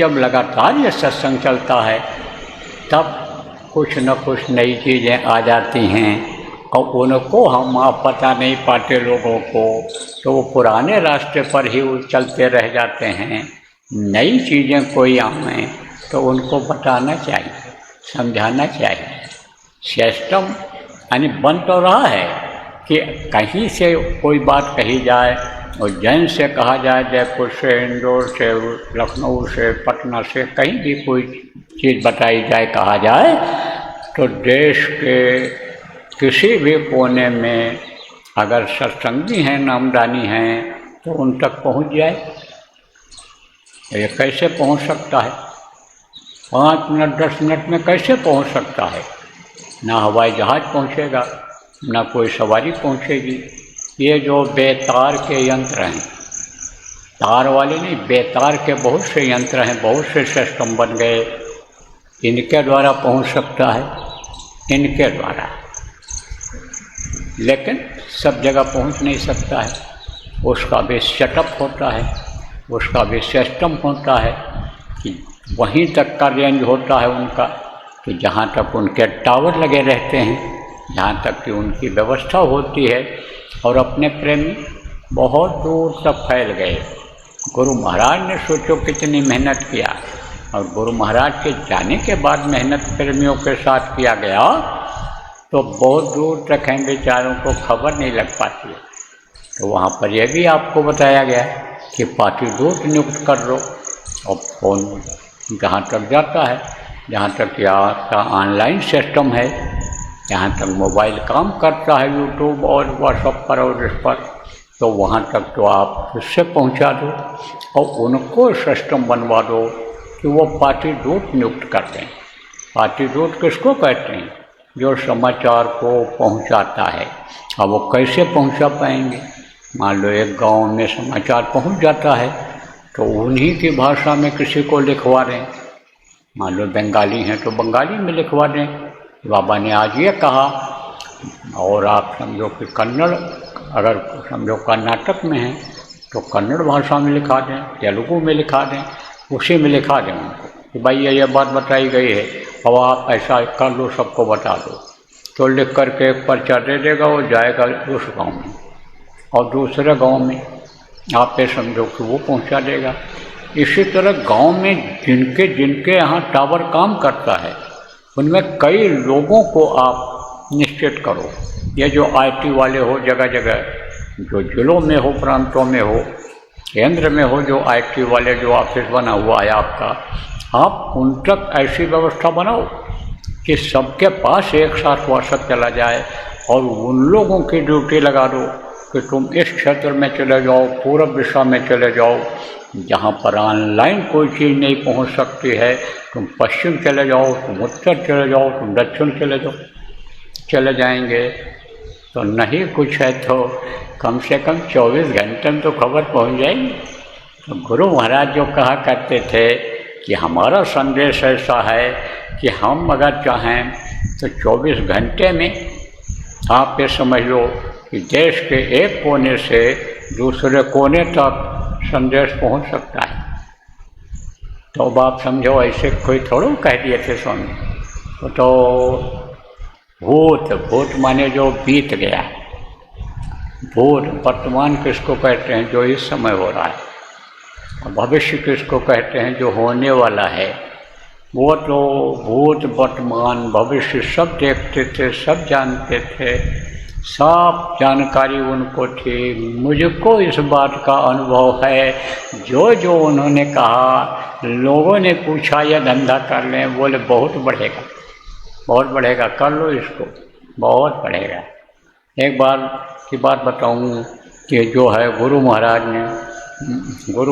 जब लगातार ये सत्संग चलता है तब कुछ न कुछ नई चीज़ें आ जाती हैं और उनको हम आप बता नहीं पाते लोगों को, तो वो पुराने रास्ते पर ही वो चलते रह जाते हैं। नई चीज़ें कोई आएँ तो उनको बताना चाहिए, समझाना चाहिए। सिस्टम यानी बन तो रहा है कि कहीं से कोई बात कही जाए, उज्जैन से कहा जाए, जयपुर से, इंदौर से, लखनऊ से, पटना से, कहीं भी कोई चीज़ बताई जाए, कहा जाए, तो देश के किसी भी कोने में अगर सत्संगी हैं, नामदानी हैं, तो उन तक पहुंच जाए। ये कैसे पहुंच सकता है? 5 मिनट 10 मिनट में कैसे पहुंच सकता है? ना हवाई जहाज़ पहुंचेगा, ना कोई सवारी पहुंचेगी। ये जो बेतार के यंत्र हैं, तार वाले नहीं, बेतार के बहुत से यंत्र हैं, बहुत से सिस्टम बन गए, इनके द्वारा पहुंच सकता है, इनके द्वारा। लेकिन सब जगह पहुंच नहीं सकता है। उसका भी सेटअप होता है, उसका भी सिस्टम होता है कि वहीं तक का रेंज होता है उनका, कि जहाँ तक उनके टावर लगे रहते हैं, जहाँ तक कि उनकी व्यवस्था होती है। और अपने प्रेमी बहुत दूर तक फैल गए। गुरु महाराज ने सोचो कितनी मेहनत किया, और गुरु महाराज के जाने के बाद मेहनत प्रेमियों के साथ किया गया, तो बहुत दूर तक हैं बेचारों को खबर नहीं लग पाती है। तो वहाँ पर यह भी आपको बताया गया कि पार्टीदूत नियुक्त कर लो, और फ़ोन जहाँ तक जाता है, जहाँ तक आपका ऑनलाइन सिस्टम है, जहाँ तक मोबाइल काम करता है, यूट्यूब और व्हाट्सएप पर और इस पर, तो वहाँ तक तो आप उससे पहुँचा दो और उनको सिस्टम बनवा दो कि वो पार्टीदूत नियुक्त कर दें। पार्टीदूत किसको कहते हैं? जो समाचार को पहुँचाता है। अब वो कैसे पहुँचा पाएंगे? मान लो एक गांव में समाचार पहुँच जाता है, तो उन्हीं की भाषा में किसी को लिखवा दें। मान लो बंगाली हैं तो बंगाली में लिखवा दें, बाबा ने आज ये कहा। और आप समझो कि कन्नड़, अगर समझो कर्नाटक में है तो कन्नड़ भाषा में लिखा दें, तेलुगु में लिखा दें, उसी में लिखा दें उनको कि भाई ये बात बताई गई है, अब आप ऐसा कर लो, सबको बता दो। तो लिख करके एक पर्चा दे देगा, वो जाएगा उस गांव में, और दूसरे गांव में आप ये समझो कि वो पहुंचा देगा। इसी तरह गांव में जिनके जिनके यहाँ टावर काम करता है, उनमें कई लोगों को आप निश्चित करो। ये जो IT वाले हो जगह जगह, जो जिलों में हो, प्रांतों में हो, केंद्र में हो, जो IT वाले जो ऑफिस बना हुआ है आपका, आप उन तक ऐसी व्यवस्था बनाओ कि सबके पास एक साथ व्हाट्सएप चला जाए, और उन लोगों की ड्यूटी लगा दो कि तुम इस क्षेत्र में चले जाओ, पूर्व दिशा में चले जाओ, जहाँ पर ऑनलाइन कोई चीज़ नहीं पहुँच सकती है, तुम पश्चिम चले जाओ, तुम उत्तर चले जाओ, तुम दक्षिण चले जाएंगे। तो नहीं कुछ है तो कम से कम 24 घंटे में तो खबर पहुँच जाएगी। तो गुरु महाराज जो कहा करते थे कि हमारा संदेश ऐसा है कि हम अगर चाहें तो 24 घंटे में आप ये समझ लो कि देश के एक कोने से दूसरे कोने तक संदेश पहुंच सकता है। तो अब आप समझो, ऐसे कोई थोड़ा कह दिए थे स्वामी। तो भूत माने जो बीत गया, भूत वर्तमान किसको कहते हैं? जो इस समय हो रहा है। भविष्य किसको कहते हैं? जो होने वाला है। वो तो भूत वर्तमान भविष्य सब देखते थे, सब जानते थे, सब जानकारी उनको थी। मुझको इस बात का अनुभव है, जो जो उन्होंने कहा, लोगों ने पूछा यह धंधा कर लें, बोले बहुत बढ़ेगा, बहुत बढ़ेगा, कर लो इसको, बहुत बढ़ेगा। एक बार की बात बताऊं कि जो है गुरु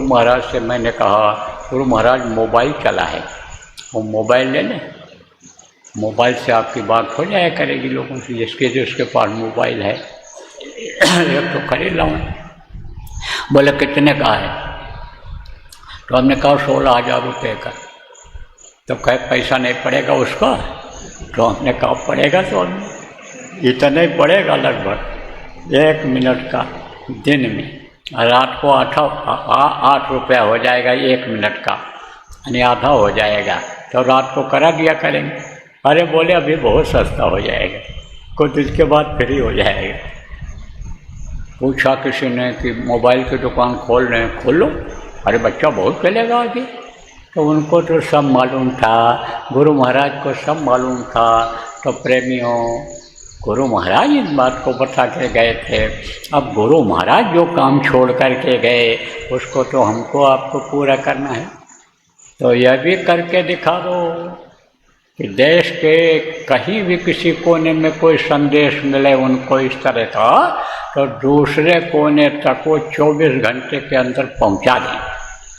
महाराज से मैंने कहा, गुरु महाराज मोबाइल चला है, वो मोबाइल ले लें, मोबाइल से आपकी बात हो जाया करेगी लोगों से, जिसके पास मोबाइल है। एक तो खरीद लाऊं। बोले कितने का है? तो हमने कहा 16,000 रुपये का। तो कहे पैसा नहीं पड़ेगा उसका? तो हमने कहा पड़ेगा, तो इतना ही पड़ेगा, लगभग 1 मिनट का दिन में। रात को 8 रुपया हो जाएगा 1 मिनट का। यानी आधा हो जाएगा, तो रात को करा दिया करेंगे। अरे बोले अभी बहुत सस्ता हो जाएगा, कुछ इसके बाद फ्री हो जाएगा। पूछा किसी ने कि मोबाइल की दुकान खोल रहे हैं, खोल लो, अरे बच्चा बहुत चलेगा आगे। तो उनको तो सब मालूम था, गुरु महाराज को सब मालूम था। तो प्रेमियों, गुरु महाराज इस बात को बता के गए थे। अब गुरु महाराज जो काम छोड़ करके गए उसको तो हमको आपको पूरा करना है। तो यह भी करके दिखा दो कि देश के कहीं भी किसी कोने में कोई संदेश मिले उनको इस तरह का, तो दूसरे कोने तक वो 24 घंटे के अंदर पहुंचा दें।